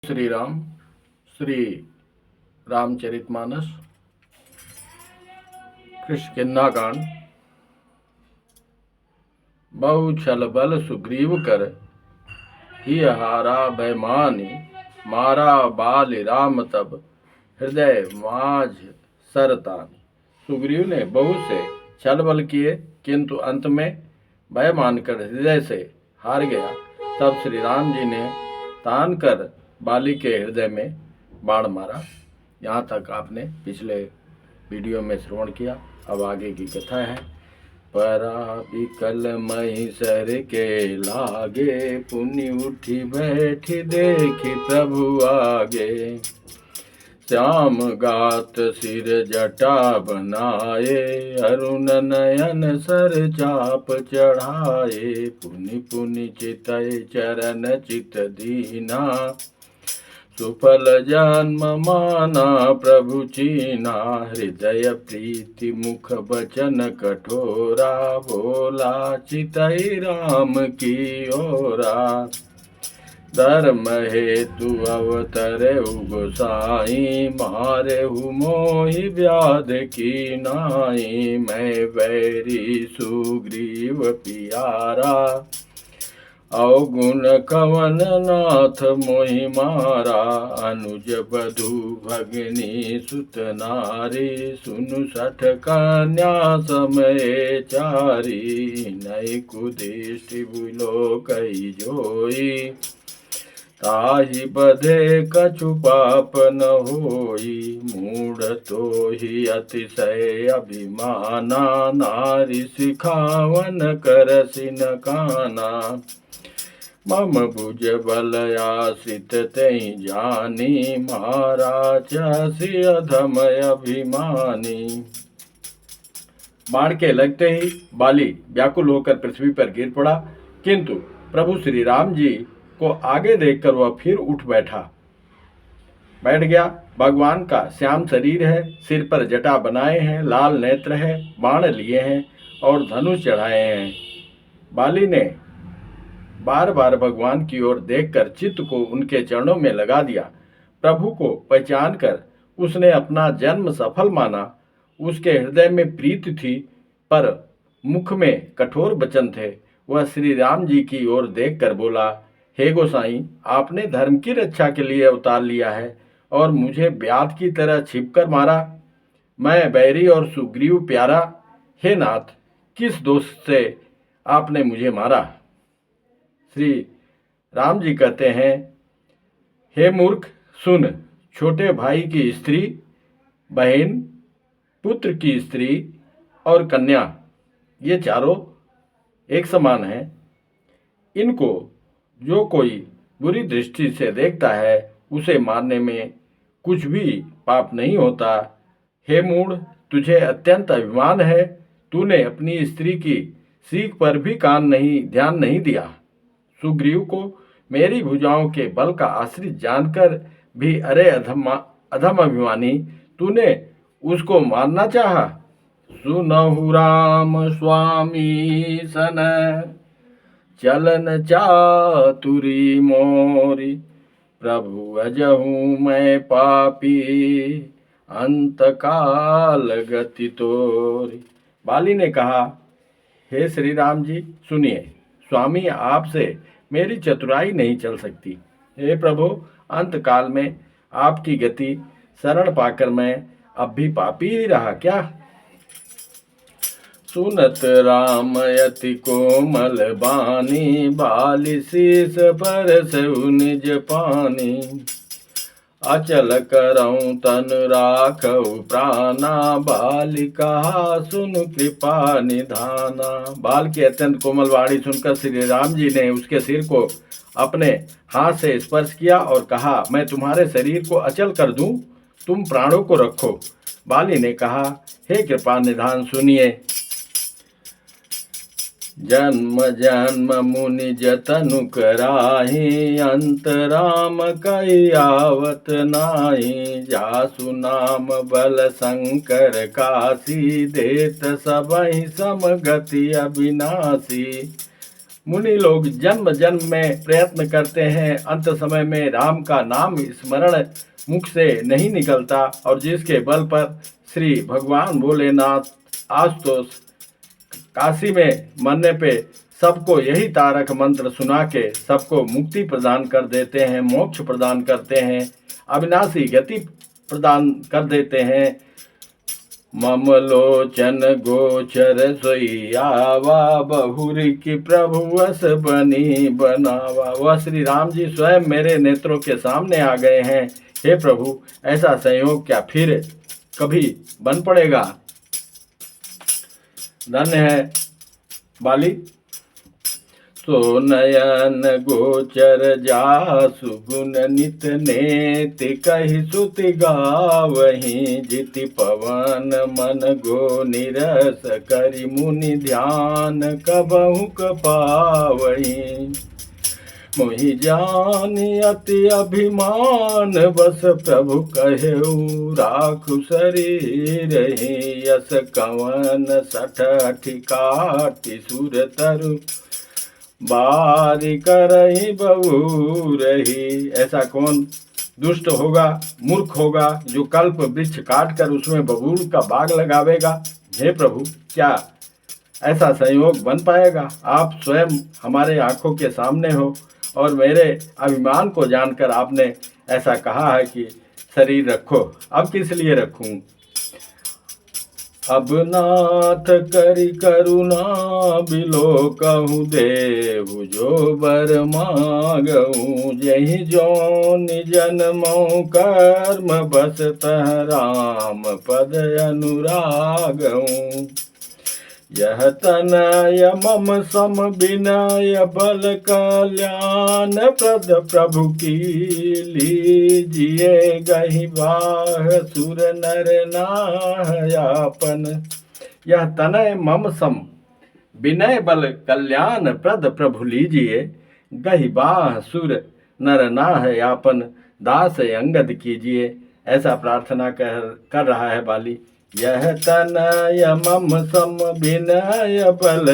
श्री राम श्री रामचरितमानस किष्किंधा कांड। बहु छल बल सुग्रीव कर ही हारा बैमानी, मारा बाल राम तब हृदय माझ सरतानी। सुग्रीव ने बहुत से छल बल किए, किंतु अंत में भय मानकर हृदय से हार गया। तब श्री राम जी ने तान कर बाली के हृदय में बाण मारा। यहाँ तक आपने पिछले वीडियो में श्रवण किया। अब आगे की कथा है। परा विकल महिषर के लागे, पुनि उठी बैठी देखी प्रभु आगे। श्याम गात सिर जटा बनाए, अरुण नयन सर चाप चढ़ाए। पुनि पुनि चितय चरण चित दीना, सुफल जन्म माना प्रभु चीना। हृदय प्रीति मुख बचन कठोरा, बोला चितई राम की ओरा। धर्म हेतु अवतरे गोसाई, मारे मोहि व्याध की नाई। मैं बैरी सुग्रीव पियारा, अवगुण कवन नाथ मोहि मारा। अनुज बधु भगिनी सुत नारी, सुनु सठ कन्या समय चारी। नई कुदिष्टि बुलो कई जोई, ताहि बधे कछु पाप न होई। मूढ़ तो ही अतिशय अभिमाना, नारी सिखावन करसि न काना। मम भुज बल आश्रित तहि जानी, मारा चसी अधम अभिमानी। बाण के लगते ही बाली व्याकुल होकर पृथ्वी पर गिर पड़ा, किंतु प्रभु श्री राम जी को आगे देखकर वह फिर बैठ गया। भगवान का श्याम शरीर है, सिर पर जटा बनाए हैं, लाल नेत्र है, बाण लिए हैं और धनुष चढ़ाए हैं। बाली ने बार बार भगवान की ओर देखकर चित्त को उनके चरणों में लगा दिया। प्रभु को पहचान कर उसने अपना जन्म सफल माना। उसके हृदय में प्रीति थी, पर मुख में कठोर वचन थे। वह श्री राम जी की ओर देखकर बोला, हे गोसाई, आपने धर्म की रक्षा के लिए अवतार लिया है और मुझे व्याध की तरह छिपकर मारा। मैं बैरी और सुग्रीव प्यारा। हे नाथ, किस दोष से आपने मुझे मारा? श्री राम जी कहते हैं, हे मूर्ख सुन, छोटे भाई की स्त्री, बहन, पुत्र की स्त्री और कन्या, ये चारों एक समान हैं। इनको जो कोई बुरी दृष्टि से देखता है, उसे मारने में कुछ भी पाप नहीं होता। हे मूढ़, तुझे अत्यंत अभिमान है। तूने अपनी स्त्री की सीख पर भी ध्यान नहीं दिया। सुग्रीव को मेरी भुजाओं के बल का आश्रित जानकर भी, अरे अधम अभिमानी, तूने उसको मारना चाहा। सुनहु राम स्वामी सन, चलन चातुरी मोरी। प्रभु अजहू मैं पापी, अंत काल गति तोरी। बाली ने कहा, हे श्री राम जी सुनिए, स्वामी आपसे मेरी चतुराई नहीं चल सकती। हे प्रभु, अंत काल में आपकी गति शरण पाकर मैं अब भी पापी ही रहा क्या? सुनत राम यति कोमल बानी, बाली शीस पर से निज पानी। अचल करऊं तन राखऊ प्राणा, बाली कहा सुन कृपा निधाना। बाल की अत्यंत कोमल वाणी सुनकर श्री राम जी ने उसके सिर को अपने हाथ से स्पर्श किया और कहा, मैं तुम्हारे शरीर को अचल कर दूं, तुम प्राणों को रखो। बाली ने कहा, हे कृपा निधान सुनिए। जन्म जन्म मुनि जतनु कराही, अंत राम कई आवत नाही। जासु नाम बल शंकर काशी, देत सबहि समगति अविनाशी। मुनि लोग जन्म जन्म में प्रयत्न करते हैं, अंत समय में राम का नाम स्मरण मुख से नहीं निकलता, और जिसके बल पर श्री भगवान भोलेनाथ आज तो काशी में मरने पे सबको यही तारक मंत्र सुना के सबको मुक्ति प्रदान कर देते हैं, मोक्ष प्रदान करते हैं, अविनाशी गति प्रदान कर देते हैं। मम लोचन गोचर सोईयावा, बहुर की प्रभु वस बनी बनावा। वह श्री राम जी स्वयं मेरे नेत्रों के सामने आ गए हैं। हे प्रभु, ऐसा संयोग क्या फिर कभी बन पड़ेगा? धन्य है बाली। सो नयन गोचर जासु गुण नित नेति, कहि सुति गावहीं जिति पवन मन गो निरस, करि मुनि ध्यान कबहु पावहीं। मोहि जानि अति अभिमान, बस प्रभु कहेउ राखु शरीर ही। यस कवन सठ काटि सुर तरु, बारी करही बहु रही। ऐसा कौन दुष्ट होगा, मूर्ख होगा, जो कल्प वृक्ष काट कर उसमें बबूल का बाग लगावेगा? हे प्रभु, क्या ऐसा संयोग बन पाएगा? आप स्वयं हमारे आंखों के सामने हो, और मेरे अभिमान को जानकर आपने ऐसा कहा है कि शरीर रखो। अब किस लिए रखूं? अब नाथ करि करुणा बिलो, कहूँ देहु जो बर मांगऊँ। जहि जोन जन्मौ कर्म, बस तह राम पद अनुरागऊँ। यह तनय मम सम विनय, बल कल्याण प्रद प्रभु की लीजिए। गहि बाह सुर नर नाहयापन। यह तनय मम सम विनय, बल कल्याण प्रद प्रभु लीजिए। गहि बाह सुर नर नाहयापन, दास अंगद कीजिए। ऐसा प्रार्थना कर रहा है बाली। यह तनय मम सम विनय, बल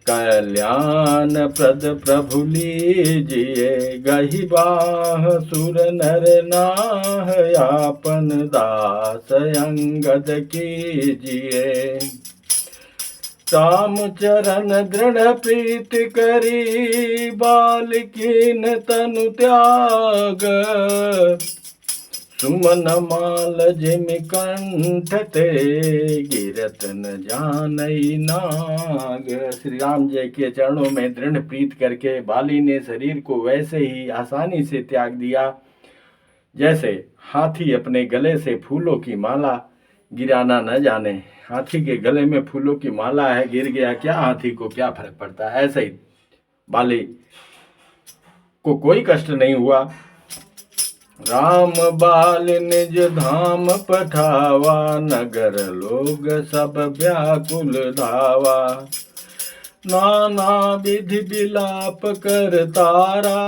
कल्याण प्रद प्रभु लीजिए। गहि बाह सुर नर नाहयापन, दास अंगद कीजिए। राम चरण दृढ़ प्रीति करी, बालिकीन तनु त्याग। सुमन माल जिमि कंठ ते, गिरत न जानई नाग। श्री राम जी के चरणों में दृढ़ प्रीत करके बाली ने शरीर को वैसे ही आसानी से त्याग दिया जैसे हाथी अपने गले से फूलों की माला गिराना न जाने। हाथी के गले में फूलों की माला है, गिर गया क्या, हाथी को क्या फर्क पड़ता है। ऐसे ही बाली को कोई कष्ट नहीं हुआ। राम बाल निज धाम पठावा, नगर लोग सब व्याकुल धावा। नाना विधि विलाप कर तारा,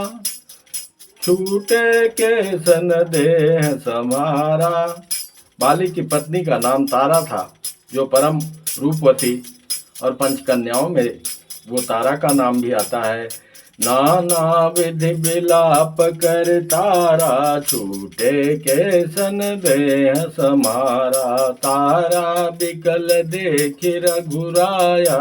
छूटे के सन देह समारा। बाली की पत्नी का नाम तारा था, जो परम रूपवती, और पंचकन्याओं में वो तारा का नाम भी आता है। नाना विधि विलाप कर तारा, छूटे के सन देह समारा। तारा बिकल देखि रघुराया,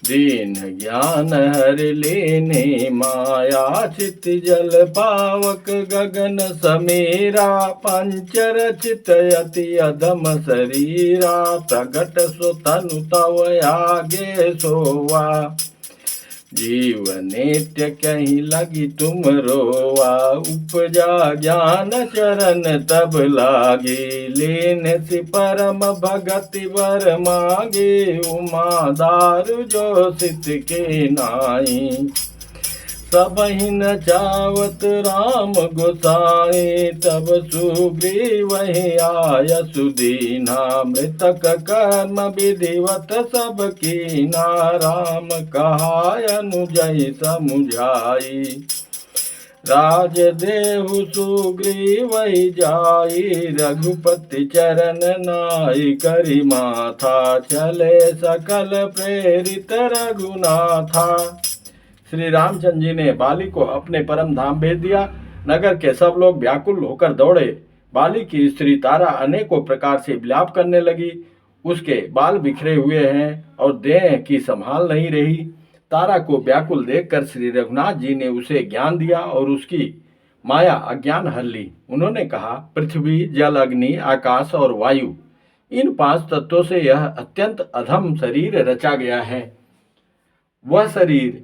दीन ज्ञान हर लीनी माया। चित जल पावक गगन समीरा, पंचर चित अति अधम शरीरा। प्रगट सो तनु तव आगे सोवा, जीव नित्य कहीं लगी तुम रोवा। उपजा ज्ञान चरण तब लागी, लीन सि परम भगति वर मांगे। उमा दारु जो सित के नाई, सबहि न चावत राम गोसाई। तब सुग्रीव आय सुदीना, मृतक कर्म विधिवत सब कीना। राम कहाय अनुजहि समुझाई, राज देहु सुग्रीव जाई, रघुपति चरण नाई करी माथा, चले सकल प्रेरित रघुनाथा। श्री रामचंद्र जी ने बाली को अपने परम धाम भेज दिया। नगर के सब लोग व्याकुल होकर दौड़े। बाली की स्त्री तारा अनेकों प्रकार से विलाप करने लगी। उसके बाल बिखरे हुए हैं और देह की संभाल नहीं रही। तारा को व्याकुल देखकर श्री रघुनाथ जी ने उसे ज्ञान दिया और उसकी माया अज्ञान हर ली। उन्होंने कहा, पृथ्वी, जल, अग्नि, आकाश और वायु, इन 5 तत्वों से यह अत्यंत अधम शरीर रचा गया है। वह शरीर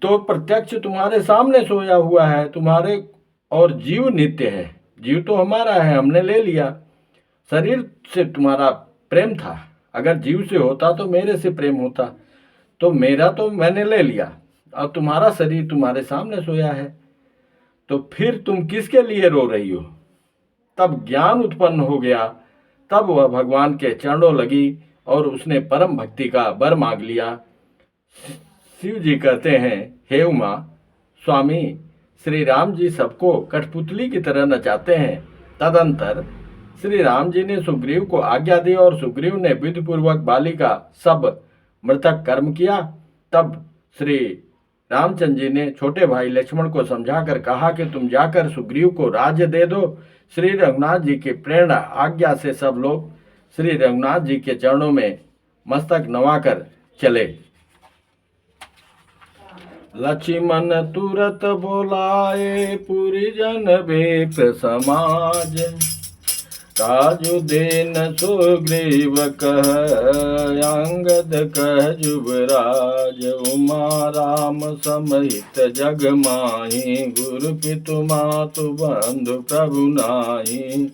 तो प्रत्यक्ष तुम्हारे सामने सोया हुआ है। तुम्हारे और जीव नित्य है। जीव तो हमारा है, हमने ले लिया। शरीर से तुम्हारा प्रेम था। अगर जीव से होता तो मेरे से प्रेम होता, तो मेरा तो मैंने ले लिया। अब तुम्हारा शरीर तुम्हारे सामने सोया है, तो फिर तुम किसके लिए रो रही हो? तब ज्ञान उत्पन्न हो गया। तब वह भगवान के चरणों लगी और उसने परम भक्ति का वर मांग लिया। शिव जी कहते हैं, हे उमा, स्वामी श्री राम जी सबको कठपुतली की तरह नचाते हैं। तदंतर श्री राम जी ने सुग्रीव को आज्ञा दी और सुग्रीव ने विधिपूर्वक बाली का सब मृतक कर्म किया। तब श्री रामचंद्र जी ने छोटे भाई लक्ष्मण को समझाकर कहा कि तुम जाकर सुग्रीव को राज्य दे दो। श्री रघुनाथ जी की प्रेरणा आज्ञा से सब लोग श्री रघुनाथ जी के चरणों में मस्तक नवाकर चले। लक्ष्मण तुरत बोलाए पुरी जन बेप समाज, काजु देन सुग्रीव कह अंगद कह जुबराज। उमा राम समेत जग माही, गुरु पितु मातु बंधु प्रभु नाही।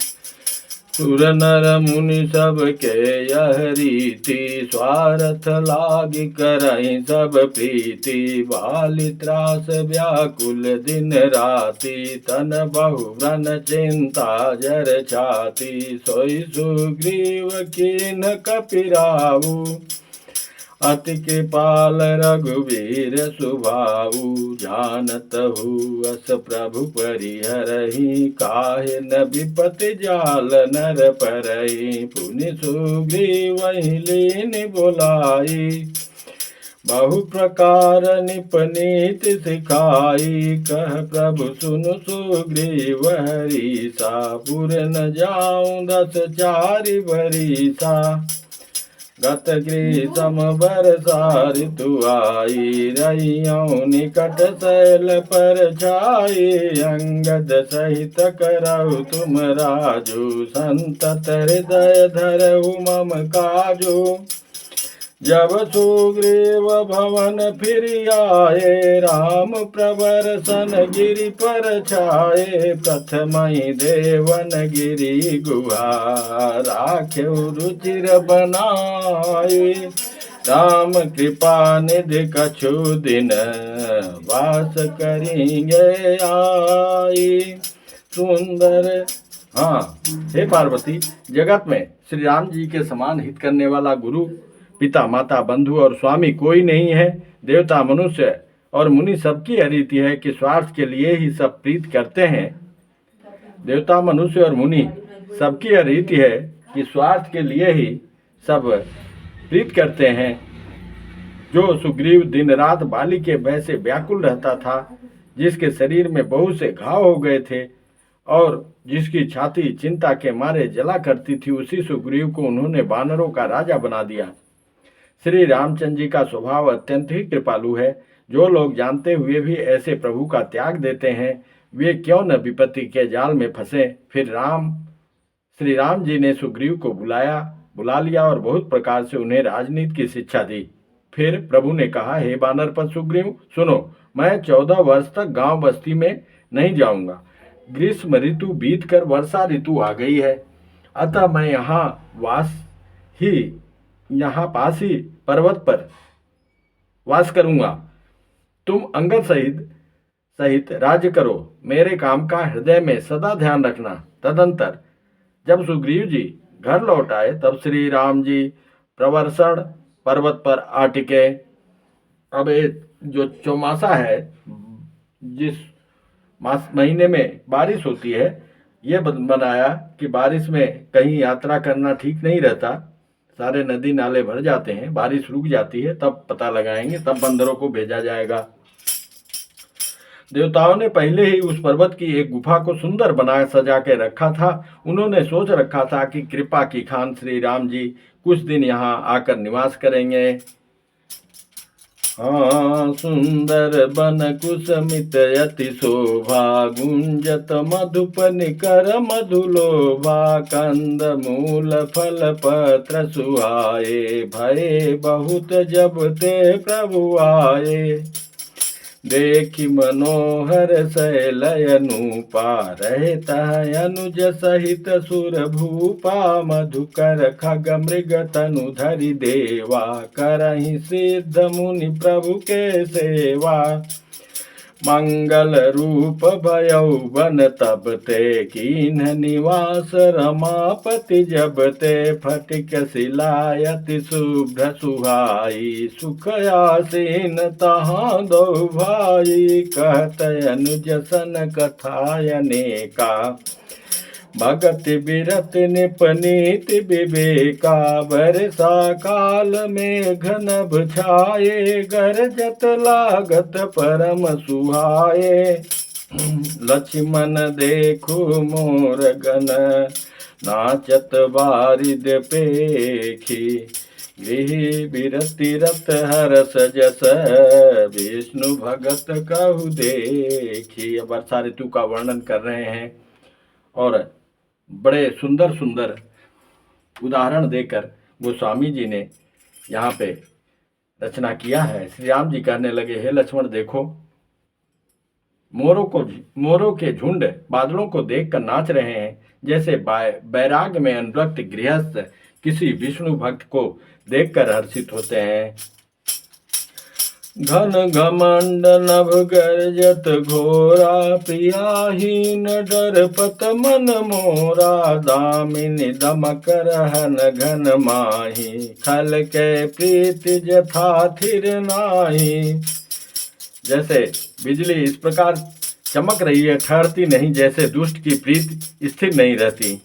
सुर नर मुनि सब के यह रीति, स्वार्थ लागी करई सब प्रीति। बाली त्रास व्याकुल दिन राति, तन बहु व्रन चिंता जर छाती। सोई सुग्रीव कीन कपिराऊ, अति कृपाल रघुवीर सुभाऊ। जानत हूँ अस प्रभु परिहरहि, काहे न विपति जाल नर परहि। पुनि सुग्रीव लीन बोलाई, बहु प्रकार निपनीत सिखाई। कह प्रभु सुनु सुग्रीव हरीसा, पुर न जाऊं 10 चारि बरीसा। गत ग्रीष्म बरसा ऋतु आई, रहियों निकट शैल पर छाई। अंगद सहित करहु तुम राजू, संतत हृदय धरहु मम काजू। जब सुग्रीव भवन फिर आए, राम प्रवर सन गिरि पर छाए। प्रथम ही देवन गिरि गुहा, राख्यु रुचिर बनाए। राम कृपा निधि कछु दिन, वास करेंगे आई। सुंदर। हाँ, हे पार्वती, जगत में श्री राम जी के समान हित करने वाला गुरु, पिता, माता, बंधु और स्वामी कोई नहीं है। देवता, मनुष्य और मुनि सबकी यह रीति है कि स्वार्थ के लिए ही सब प्रीत करते हैं। देवता, मनुष्य और मुनि सबकी यह रीति है कि स्वार्थ के लिए ही सब प्रीत करते हैं। जो सुग्रीव दिन रात बाली के भय से व्याकुल रहता था, जिसके शरीर में बहुत से घाव हो गए थे और जिसकी छाती चिंता के मारे जला करती थी, उसी सुग्रीव को उन्होंने वानरों का राजा बना दिया। श्री रामचंद्र जी का स्वभाव अत्यंत ही कृपालु है। जो लोग जानते हुए भी ऐसे प्रभु का त्याग देते हैं, वे क्यों न विपत्ति के जाल में फंसे। फिर श्री राम जी ने सुग्रीव को बुला लिया और बहुत प्रकार से उन्हें राजनीति की शिक्षा दी। फिर प्रभु ने कहा, हे वानरपत सुग्रीव, सुनो, मैं 14 वर्ष तक गांव बस्ती में नहीं जाऊंगा। ग्रीष्म ऋतु बीत कर वर्षा ऋतु आ गई है, अतः मैं यहाँ पास ही पर्वत पर वास करूंगा। तुम अंगद सहित राज्य करो। मेरे काम का हृदय में सदा ध्यान रखना। तदंतर जब सुग्रीव जी घर लौट आए, तब श्री राम जी प्रवर्षण पर्वत पर आ टिके। अब जो चौमासा है, जिस महीने में बारिश होती है। ये बनाया कि बारिश में कहीं यात्रा करना ठीक नहीं रहता, सारे नदी नाले भर जाते हैं, बारिश रुक जाती है, तब पता लगाएंगे, तब बंदरों को भेजा जाएगा। देवताओं ने पहले ही उस पर्वत की एक गुफा को सुंदर बना सजा के रखा था। उन्होंने सोच रखा था कि कृपा की खान श्री राम जी कुछ दिन यहाँ आकर निवास करेंगे। हाँ, सुंदर बन कुसमित यति शोभा, गुंजत मधुप निकर मधुलोभा, कंद मूल फल पत्र सुहाए, भय बहुत जब ते प्रभु आए। देखी मनोहर शैलयनुपा, रहता अनुज सहित सुर भूपा, मधुकर खग मृग तनु धरि देवा, करहि सिद्ध मुनि प्रभु के सेवा। मंगल रूप भयउ बन तब ते, कीन्ह निवास रमापति जब ते, फटिक शिलायति शुभ्र सुहाई, सुख आसीन तहाँ दो भाई, कहत अनुज सन कथायनेका, भगत बिरत निपनीत विवेका, बरसा काल में घनभ छाये, गरजत लागत परम सुहाये। लक्ष्मण देखो मोर गण, नाचत बारिद पेखी, गृह बिरति रत हरस जस, विष्णु भगत कहु देखी। वर्षा ऋतु का वर्णन कर रहे हैं और बड़े सुंदर सुंदर उदाहरण देकर गोस्वामी जी ने यहाँ पे रचना किया है। श्री राम जी कहने लगे, हे लक्ष्मण देखो, मोरों के झुंड बादलों को देखकर नाच रहे हैं, जैसे बैराग में अनुरक्त गृहस्थ किसी विष्णु भक्त को देखकर हर्षित होते हैं। घन घमंड नभ गर्जत घोरा, प्रियाहीन डरपत मन मोरा, दामिनी दमक रहन घन माही, खल के प्रीति जथा थिर नाही। जैसे बिजली इस प्रकार चमक रही है, ठहरती नहीं, जैसे दुष्ट की प्रीति स्थिर नहीं रहती।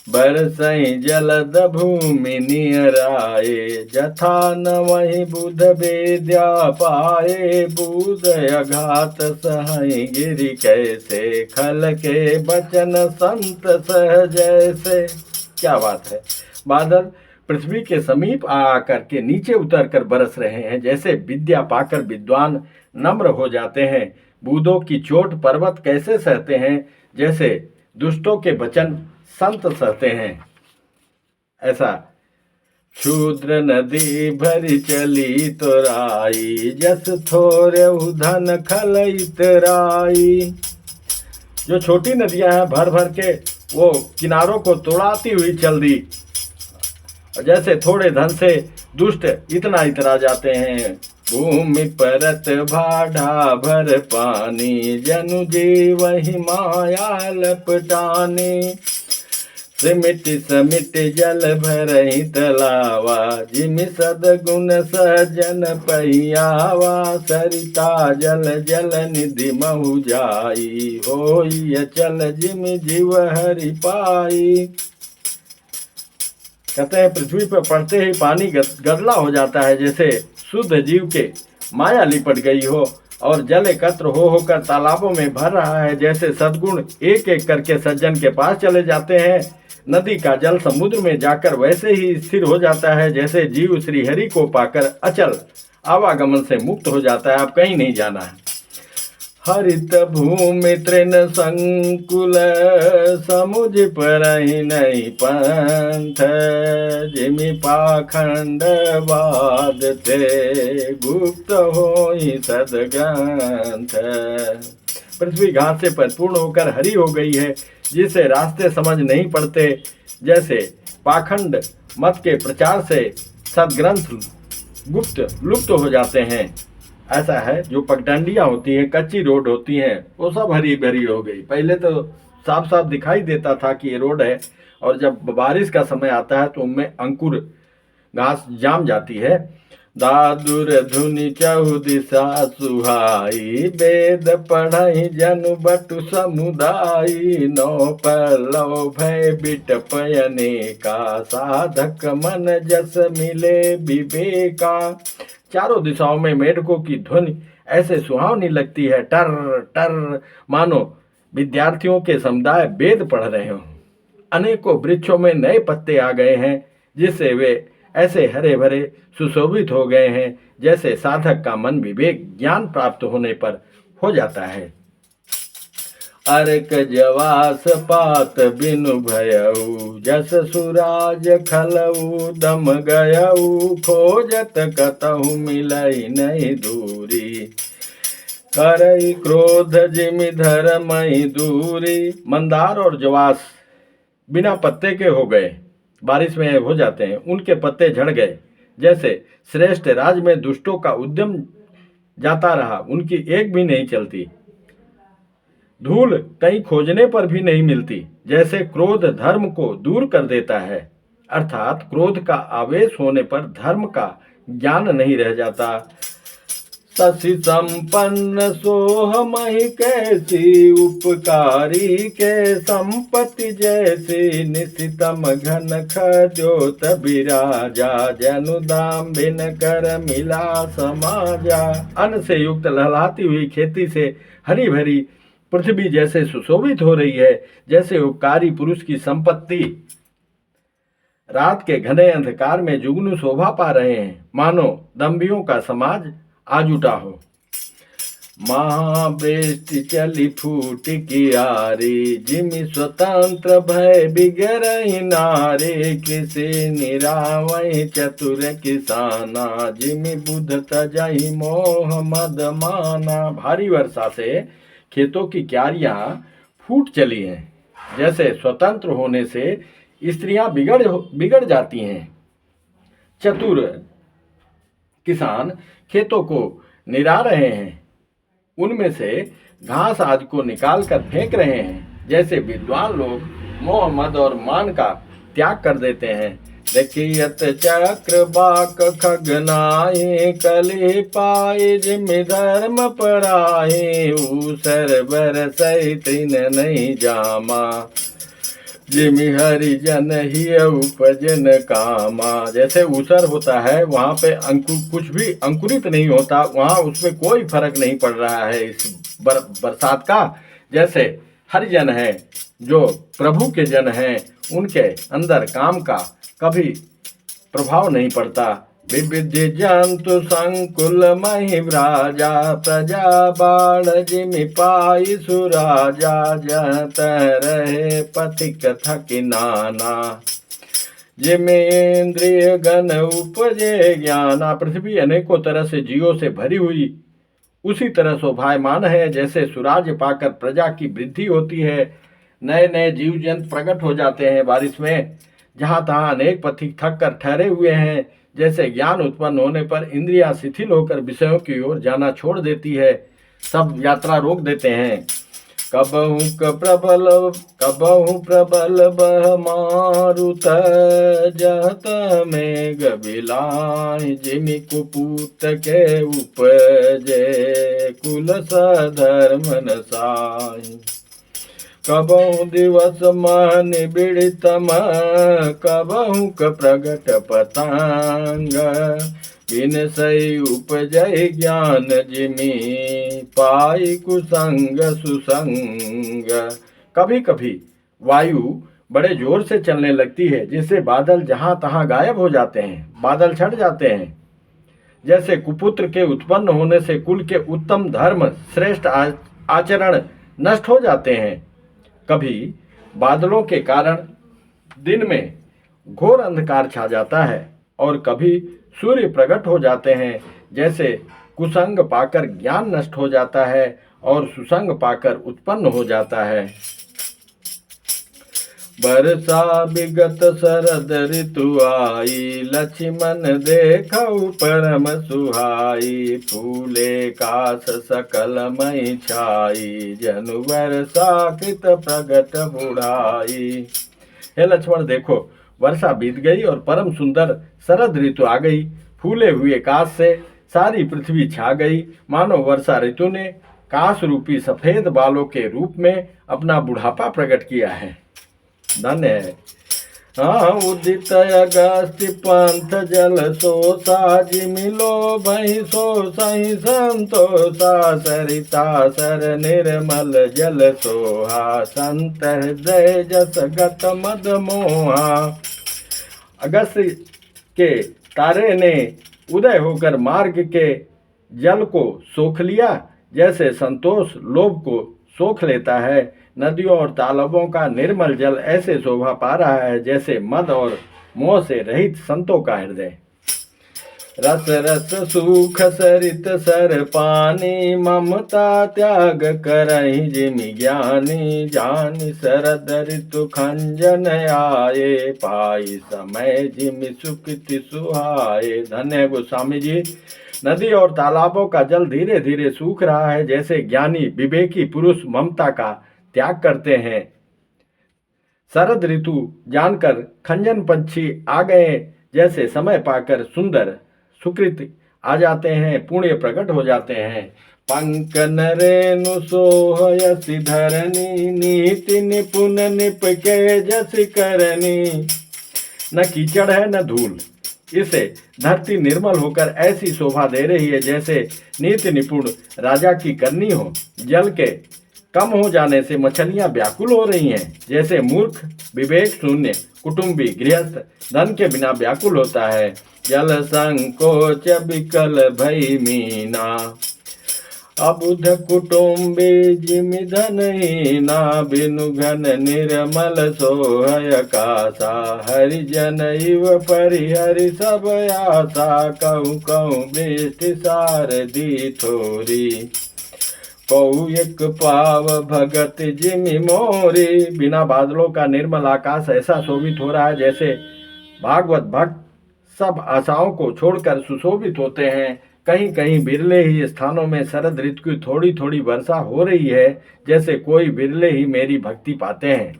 बरसई जलद भूमि नियराए, जथा न वही बुध वेद्या पाए, बुध अघात सहई गिरि कैसे, खल के बचन संत सह जैसे। क्या बात है, बादल पृथ्वी के समीप आकर के नीचे उतर कर बरस रहे हैं, जैसे विद्या पाकर विद्वान नम्र हो जाते हैं। बूदों की चोट पर्वत कैसे सहते हैं, जैसे दुष्टों के वचन संत सहते हैं। ऐसा क्षुद्र नदी भरी चली तोराई, जस थोरे धन खल इतराई। जो छोटी नदियां हैं भर भर के वो किनारों को तोड़ाती हुई चल दी, और जैसे थोड़े धन से दुष्ट इतना इतरा जाते हैं। भूमि परत भाढ़ा भर पानी, जनु जीवहि माया लपटानी। सिमिट समिट जल भरहि तलावा, जिमि सदगुण सहजन पहियावा। सरिता जल जल निधि महु जाई, होई अचल जिमि जीव हरि पाई। कहते हैं पृथ्वी पर पड़ते ही पानी गदला हो जाता है, जैसे शुद्ध जीव के माया लिपट गई हो, और जल एकत्र होकर तालाबों में भर रहा है, जैसे सद्गुण एक एक करके सज्जन के पास चले जाते हैं। नदी का जल समुद्र में जाकर वैसे ही स्थिर हो जाता है, जैसे जीव श्री हरि को पाकर अचल आवागमन से मुक्त हो जाता है, अब कहीं नहीं जाना है। हरित भूमि तृण संकुल, समुझ परहि नहीं पंथ। जिमि पाखंड बाधते, गुप्त होई सदग्रंथ। पृथ्वी घास से परिपूर्ण होकर हरी हो गई है, जिसे रास्ते समझ नहीं पड़ते, जैसे पाखंड मत के प्रचार से सदग्रंथ गुप्त लुप्त हो जाते हैं। ऐसा है, जो पगडंडियाँ होती हैं, कच्ची रोड होती हैं, वो सब हरी भरी हो गई। पहले तो साफ साफ दिखाई देता था कि ये रोड है, और जब बारिश का समय आता है तो उनमें अंकुर घास जाम जाती है। दादुर धुनि चहु दिशा सुहाई, वेद पढ़हि जनु बटु समुदायी, नौ पल्लव भय बिटपयने का, साधक मन जस मिले विवेका। चारों दिशाओं में मेढकों की ध्वनि ऐसे सुहावनी लगती है, टर टर, मानो विद्यार्थियों के समुदाय वेद पढ़ रहे हों। अनेकों वृक्षों में नए पत्ते आ गए हैं, जिससे वे ऐसे हरे भरे सुशोभित हो गए हैं जैसे साधक का मन विवेक ज्ञान प्राप्त होने पर हो जाता है। अर्क जवास पात बिनु भयऊ, जस सुराज खलऊ दम गयऊ, खोजत कतहु मिलई नहीं दूरी, करई क्रोध जिमि धरमई दूरी। मंदार और जवास बिना पत्ते के हो गए, बारिश में हो जाते हैं, उनके पत्ते झड़ गए। जैसे श्रेष्ठ राज में दुष्टों का उद्यम जाता रहा, उनकी एक भी नहीं चलती, धूल कहीं खोजने पर भी नहीं मिलती। जैसे क्रोध धर्म को दूर कर देता है, अर्थात क्रोध का आवेश होने पर धर्म का ज्ञान नहीं रह जाता। शशि संपन्न सोहमहि कैसी, उपकारी के संपत्ति जैसी, निशितम घन खद्योत बिराजा, जनु दाम बिन कर मिला समाजा। अन्न से युक्त लहलाती हुई खेती से हरी भरी पृथ्वी जैसे सुशोभित हो रही है, जैसे उपकारी पुरुष की संपत्ति रात के घने अंधकार में जुगनू शोभा पा रहे हैं, मानो दम्भियों का समाज आज उठा हो। महाबेष्टि चली फूट कियारी, जिमि स्वतंत्र भय बिगरहि नारी, कृषि निरावहि चतुर किसाना, जिमि बुध तजहि मोह मद माना। भारी वर्षा से खेतों की क्यारियां फूट चली हैं, जैसे स्वतंत्र होने से स्त्रियां बिगड़ जाती हैं। चतुर किसान खेतों को निरा रहे हैं, उनमें से घास आदि को निकाल कर फेंक रहे हैं, जैसे विद्वान लोग मोह मद और मान का त्याग कर देते हैं। देखियत चक्र बाक खगनाए, कलि पाए जिमि धर्म पराए, ऊसर बरसै तृण नहीं जामा, जिमि हरिजन ही उपजन कामा। जैसे ऊसर होता है, वहाँ पे कुछ भी अंकुरित नहीं होता, वहाँ उसमें कोई फर्क नहीं पड़ रहा है इस बरसात का। जैसे हरिजन है, जो प्रभु के जन हैं, उनके अंदर काम का कभी प्रभाव नहीं पड़ता। विविधि जंतु संकुल महि व्राजा, प्रजा बाढ़ जिमि पाई सुराजा, जत रहे पथिक थकि नाना, जिमि इंद्रिय गण उपजे ज्ञाना। पृथ्वी अनेकों तरह से जीवों से भरी हुई उसी तरह शोभायमान है, जैसे सूरज पाकर प्रजा की वृद्धि होती है, नए नए जीव जंतु प्रकट हो जाते हैं बारिश में। जहाँ तहाँ अनेक पथिक थक कर ठहरे हुए हैं, जैसे ज्ञान उत्पन्न होने पर इंद्रियां शिथिल होकर विषयों की ओर जाना छोड़ देती है, सब यात्रा रोक देते हैं। कबहु प्रबल बह मारुत, जहत मेघ बिलाय, जिमि कुपूत के उपजे, कुल सधर्म नसाय। कबहु दिवस मन बिड़ितम, कबहु प्रगट पतंग, बिन सई उपजय ज्ञान, जिमि पाई कुसंग सुसंग। कभी कभी वायु बड़े जोर से चलने लगती है, जिससे बादल जहाँ तहाँ गायब हो जाते हैं, बादल छट जाते हैं। जैसे कुपुत्र के उत्पन्न होने से कुल के उत्तम धर्म श्रेष्ठ आचरण नष्ट हो जाते हैं। कभी बादलों के कारण दिन में घोर अंधकार छा जाता है, और कभी सूर्य प्रकट हो जाते हैं। जैसे कुसंग पाकर ज्ञान नष्ट हो जाता है और सुसंग पाकर उत्पन्न हो जाता है। बरसा विगत शरद ऋतु आई, लक्ष्मण देखऊ परम सुहाई, फूले कास सकल मई छाई, जनु वर्षा कृत प्रगट बुढ़ाई। हे लक्ष्मण देखो, वर्षा बीत गई और परम सुंदर शरद ऋतु आ गई, फूले हुए काश से सारी पृथ्वी छा गई, मानो वर्षा ऋतु ने काश रूपी सफेद बालों के रूप में अपना बुढ़ापा प्रकट किया है। धन्य है। हाँ, उदित अगस्त्य पंथ जल सोसा, जिमिलो भई सो सही संतोषा, सरिता सर निर्मल जल सोहा, संत हृदय जस गत मद मोहा। अगस्त्य के तारे ने उदय होकर मार्ग के जल को सोख लिया, जैसे संतोष लोभ को सोख लेता है। नदियों और तालाबों का निर्मल जल ऐसे शोभा पा रहा है जैसे मद और मोह से रहित संतों का हृदय। रस रस सुख सरित सर पानी, ममता त्याग करहि जिमि ज्ञानी, जानि शरद ऋतु खंजन आए, पाई समय जिमि सुकृति सुहाए। धन्य गोस्वामी जी। नदी और तालाबों का जल धीरे धीरे सूख रहा है, जैसे ज्ञानी विवेकी पुरुष ममता का त्याग करते हैं। शरद ऋतु जानकर खंजन पंछी आ गए, जैसे समय पाकर सुंदर सुकृत आ जाते हैं, पुण्य प्रकट हो जाते हैं। पंकन रेणु सोहयसि धरनी, नीति निपुण निपके जसि करनी। न कीचड़ है न धूल, इसे धरती निर्मल होकर ऐसी शोभा दे रही है जैसे नीति निपुण राजा की करनी हो। जल के कम हो जाने से मछलियां व्याकुल हो रही हैं, जैसे मूर्ख विवेक शून्य कुटुंबी गृहस्थ धन के बिना व्याकुल होता है। जल संकोच विकल भई मीना, अबुध कुटुंबी जिमि धनहीना, बिनु घन निर्मल सोहय कासा, हरिजन इव परिहरि सब आशा, कहूँ कहूँ वृष्टि सारदी थोरी, कहूँ एक पाव भगत जिमि मोरी। बिना बादलों का निर्मल आकाश ऐसा शोभित हो रहा है जैसे भागवत भक्त सब आशाओं को छोड़कर सुशोभित होते हैं। कहीं कहीं बिरले ही स्थानों में शरद ऋतु की थोड़ी थोड़ी वर्षा हो रही है, जैसे कोई बिरले ही मेरी भक्ति पाते हैं।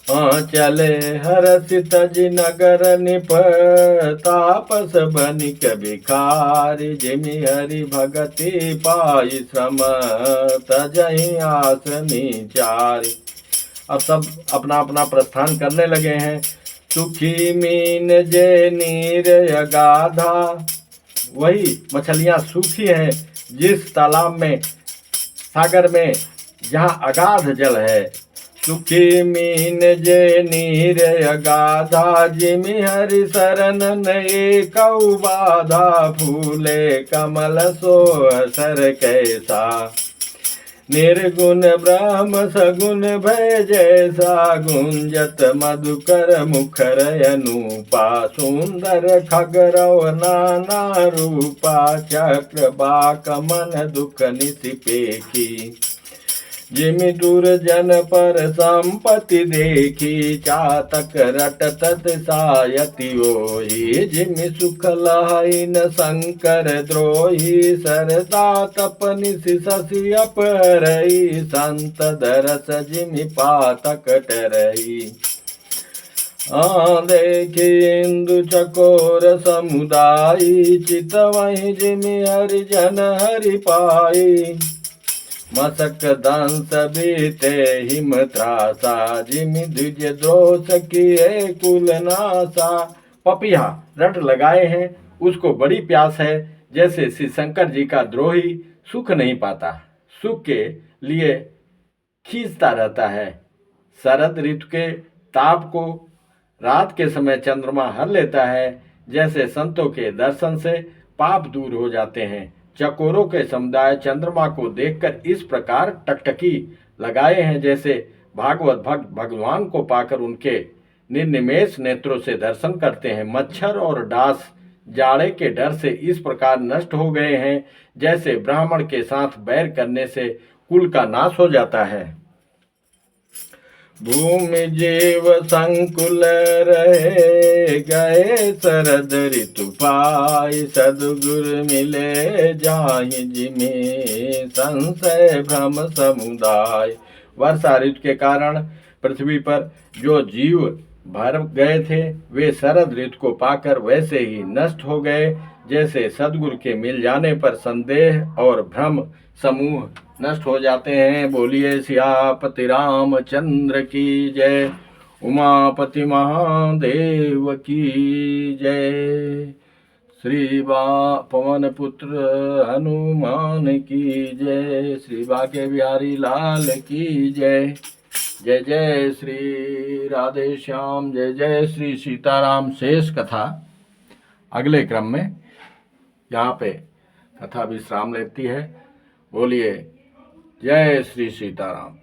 चले हरसित जी नगर निप, तापस बनिक भिखारी, जिमि हरि भगति पाई श्रम, तजहि आसनी चारी। अब सब अपना अपना प्रस्थान करने लगे हैं। सुखी मीन जे नीर अगाधा, वही मछलियां सूखी हैं जिस तालाब में सागर में जहाँ अगाध जल है। सुखी मीन जे नीर अगाधा, जिमि हरि शरण नए कौ बाधा, फूले कमल सो असर कैसा, निर्गुण ब्रह्म सगुण भय जैसा, गुंजत मधुकर मुखर अनुपा, सुंदर खगरव नाना रूपा, चक्र बाक मन दुख निसिपेखी, जिमि दुर्जन पर संपत्ति देखी, चातक रट तत्सायति ओहि, जिमि सुख लहै न शंकर द्रोही, सरदा तपनि शशि अपहरई, संत दरस जिमि पातक टरई। देखी इंदु चकोर समुदायी, चितवहि जिमि हरिजन हरि पाई, मसक दंस बीते हिम त्रासा, जिमि द्विज द्रोष किए कुल नासा। पपिहा रट लगाए हैं, उसको बड़ी प्यास है, जैसे श्री शंकर जी का द्रोही सुख नहीं पाता, सुख के लिए खींचता रहता है। शरद ऋतु के ताप को रात के समय चंद्रमा हर लेता है, जैसे संतों के दर्शन से पाप दूर हो जाते हैं। चकोरों के समुदाय चंद्रमा को देखकर इस प्रकार टकटकी लगाए हैं, जैसे भागवत भक्त भगवान को पाकर उनके निर्निमेष नेत्रों से दर्शन करते हैं। मच्छर और डास जाड़े के डर से इस प्रकार नष्ट हो गए हैं, जैसे ब्राह्मण के साथ बैर करने से कुल का नाश हो जाता है। भूमि जीव संकुल रहे गए, शरद ऋतु पाई, सदगुर मिले जाहि जिमि, संशय भ्रम समुदाय। वर्षा ऋतु के कारण पृथ्वी पर जो जीव भर गए थे, वे शरद ऋतु को पाकर वैसे ही नष्ट हो गए जैसे सदगुरु के मिल जाने पर संदेह और भ्रम समूह नष्ट हो जाते हैं। बोलिए सियापति रामचंद्र की जय, उमापति महादेव की जय, श्री पवन पुत्र हनुमान की जय, श्री बाके बिहारी लाल की जय। जय जय श्री राधे श्याम, जय जय श्री सीताराम। शेष कथा अगले क्रम में यहाँ पे कथा विश्राम लेती है। बोलिए जय श्री सीताराम।